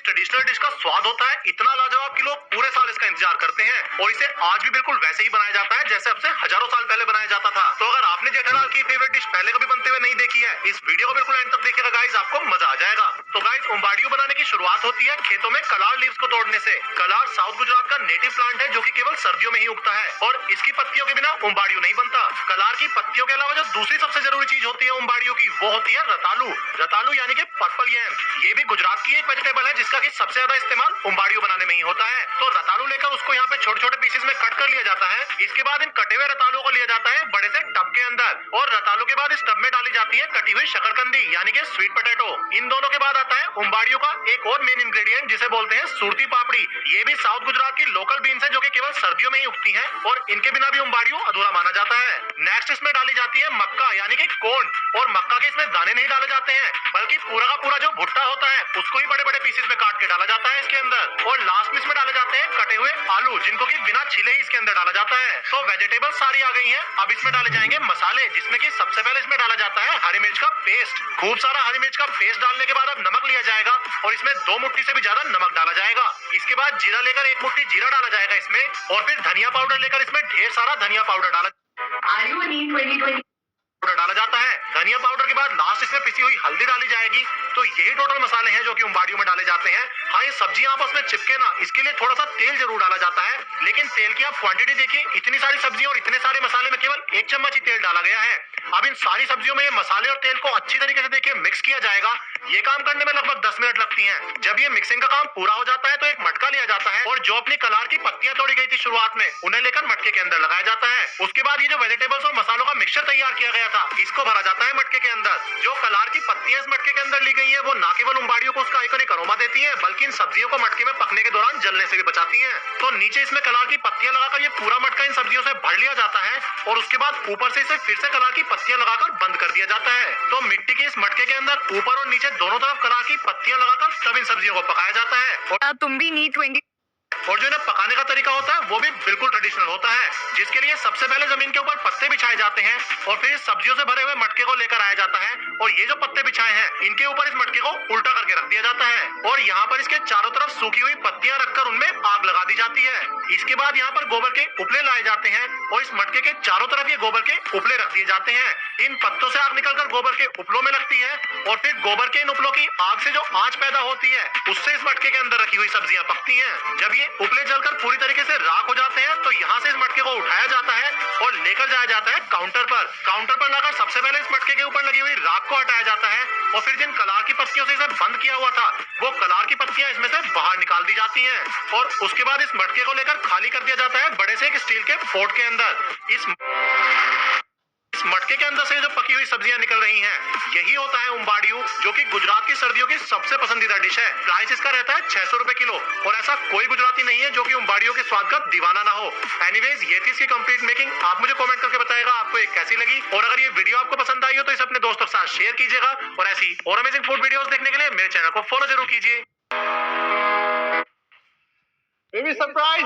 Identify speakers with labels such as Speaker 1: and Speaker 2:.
Speaker 1: Traditional dish का स्वाद होता है इतना लाजवाब कि लोग पूरे साल इसका इंतजार करते हैं और इसे आज भी बिल्कुल वैसे ही बनाया जाता है जैसे अब से हजारों साल पहले बनाया जाता था। तो अगर आपने जेठालाल की फेवरेट डिश पहले कभी बनते हुए नहीं देखी है, इस वीडियो को बिल्कुल एंड तक देखिएगा गाइस, आपको मजा आ जाएगा। तो गाइस, उंबाड़ियों बनाने की शुरुआत होती है खेतों में कलार लीव्स को तोड़ने से। कलार साउथ गुजरात का नेटिव प्लांट है जो कि केवल सर्दियों में ही उगता है और इसकी पत्तियों के बिना उंबाड़ियों नहीं बनता। कलार की पत्तियों के अलावा जो दूसरी सबसे जरूरी चीज होती है उंबाड़ियों की, वो होती है रतालू। रतालू यानी कि पर्पल यैम। ये भी गुजरात की एक वेजिटेबल है जिसका कि सबसे ज्यादा इस्तेमाल उंबाड़ियों बनाने में ही होता है। तो रतालू लेकर उसको यहाँ पे छोटे छोटे पीसेस में कट कर लिया जाता है। इसके बाद इन कटे हुए रतालुओं को लिया जाता है बड़े से टब के अंदर और रतालू के बाद इस टब में डाली जाती है कटी हुई शकरकंदी यानी कि स्वीट पोटैटो। इन दोनों के बाद आता है उंबाड़ियों का एक और मेन इंग्रेडिएंट जिसे बोलते हैं सुरती पापड़ी। ये भी साउथ गुजरात की लोकल बीन्स है जो कि केवल सर्दियों में ही उगती हैं और इनके बिना भी उंबाड़ियों अधूरा माना जाता है। नेक्स्ट इसमें डाली जाती है मक्का यानी कि कॉर्न और मक्का के इसमें दाने नहीं डाले जाते हैं बल्कि पूरा का पूरा जो भुट्टा होता है उसको ही बड़े बड़े पीसेस में काट के डाला जाता है इसके अंदर। और लास्ट में इसमें डाले जाते हैं कटे हुए आलू जिनको कि बिना छिले ही इसके अंदर डाला जाता है। तो वेजिटेबल सारी आ गई हैं, अब इसमें डाले जाएंगे मसाले जिसमें कि सबसे पहले इसमें डाला जाता है हरी मिर्च का पेस्ट। खूब सारा हरी मिर्च का पेस्ट डालने के बाद अब नमक लिया जाएगा और इसमें 2 मुट्ठी से भी ज्यादा नमक डाला जाएगा। इसके बाद जीरा लेकर 1 मुट्ठी जीरा डाला जाएगा इसमें और फिर धनिया पाउडर लेकर इसमें ढेर सारा धनिया पाउडर डाला जाता है। धनिया पाउडर के बाद लास्ट इसमें पिसी हुई हल्दी डाली जाएगी। तो यही टोटल मसाले हैं जो कि उंबाड़ियों में डाले जाते हैं। हाँ, ये सब्जियां आपस में चिपके ना इसके लिए थोड़ा सा तेल जरूर डाला जाता है, लेकिन तेल की आप क्वांटिटी देखिए, इतनी सारी सब्जियों और इतने सारे मसाले में केवल 1 चम्मच ही तेल डाला गया है। अब इन सारी सब्जियों में ये मसाले और तेल को अच्छी तरीके से देखिए मिक्स किया जाएगा। ये काम करने में लगभग 10 मिनट लगती हैं। जब ये मिक्सिंग का काम पूरा हो जाता है तो एक मटका लिया जाता है और जो अपनी कलार की पत्तियां तोड़ी गई थी शुरुआत में उन्हें लेकर मटके के अंदर लगाया जाता है। उसके बाद ये जो वेजिटेबल्स और मसालों का मिक्सचर तैयार किया गया था इसको भरा जाता है मटके के अंदर। जो कलार की पत्तियां इस मटके के अंदर ली गई है वो न केवल उंबाड़ियों को उसका आइकॉनिक अरोमा देती है बल्कि इन सब्जियों को मटके में पकने के दौरान जलने से भी बचाती हैं। तो नीचे इसमें कलार की पत्तियां लगाकर ये पूरा मटका इन सब्जियों से भर लिया जाता है और उसके बाद ऊपर से इसे फिर से कलार की पत्तियां लगाकर बंद कर दिया जाता है। तो मिट्टी के इस मटके के अंदर ऊपर और नीचे दोनों तरफ कलार की पत्तियां लगाकर तब इन सब्जियों को पकाया जाता है। और
Speaker 2: तुम भी नीट 20
Speaker 1: और जो इन्हें पकाने का तरीका होता है वो भी बिल्कुल ट्रेडिशनल होता है, जिसके लिए सबसे पहले जमीन के ऊपर पत्ते बिछाए जाते हैं और फिर सब्जियों से भरे हुए मटके को लेकर आया जाता है और ये जो पत्ते बिछाए हैं इनके ऊपर इस मटके को उल्टा करके रख दिया जाता है और यहाँ पर इसके चारों तरफ सूखी हुई पत्तियां रखकर उनमें आग लगा दी जाती है। इसके बाद यहाँ पर गोबर के उपले लाए जाते हैं और इस मटके के चारों तरफ ये गोबर के उपले रख दिए जाते हैं। इन पत्तों से आग निकलकर गोबर के उपलों में लगती है और फिर गोबर के इन उपलों की आग से जो आंच पैदा होती है उससे इस मटके के अंदर रखी हुई सब्जियां पकती हैं। जब ये उपले जलकर पूरी तरीके से राख हो जाते हैं तो यहाँ से इस मटके को उठाया जाता है और लेकर जाया जाता है काउंटर पर। काउंटर पर लाकर सबसे पहले इस मटके के ऊपर लगी हुई राख को हटाया जाता है और फिर जिन कलार की पत्तियों से इसे बंद किया हुआ था वो कलार की पत्तियां इसमें से बाहर निकाल दी जाती हैं और उसके बाद इस मटके को लेकर खाली कर दिया जाता है बड़े से एक स्टील के पोट के अंदर। इस मटके के अंदर से जो पकी हुई सब्जियां निकल रही हैं यही होता है उंबाड़ियों, जो कि गुजरात की सर्दियों की सबसे पसंदीदा डिश है। प्राइस इसका रहता है 600 रुपए किलो और ऐसा कोई गुजराती नहीं है जो कि उंबाड़ियों के स्वाद का दीवाना ना हो। एनीवेज, ये थी इसकी कंप्लीट मेकिंग। आप मुझे कमेंट करके बताइएगा आपको ये कैसी लगी और अगर ये वीडियो आपको पसंद आई हो तो इसे अपने दोस्तों के साथ शेयर कीजिएगा और ऐसी और अमेजिंग फूड वीडियोस देखने के लिए मेरे चैनल को फॉलो जरूर कीजिए। सरप्राइज।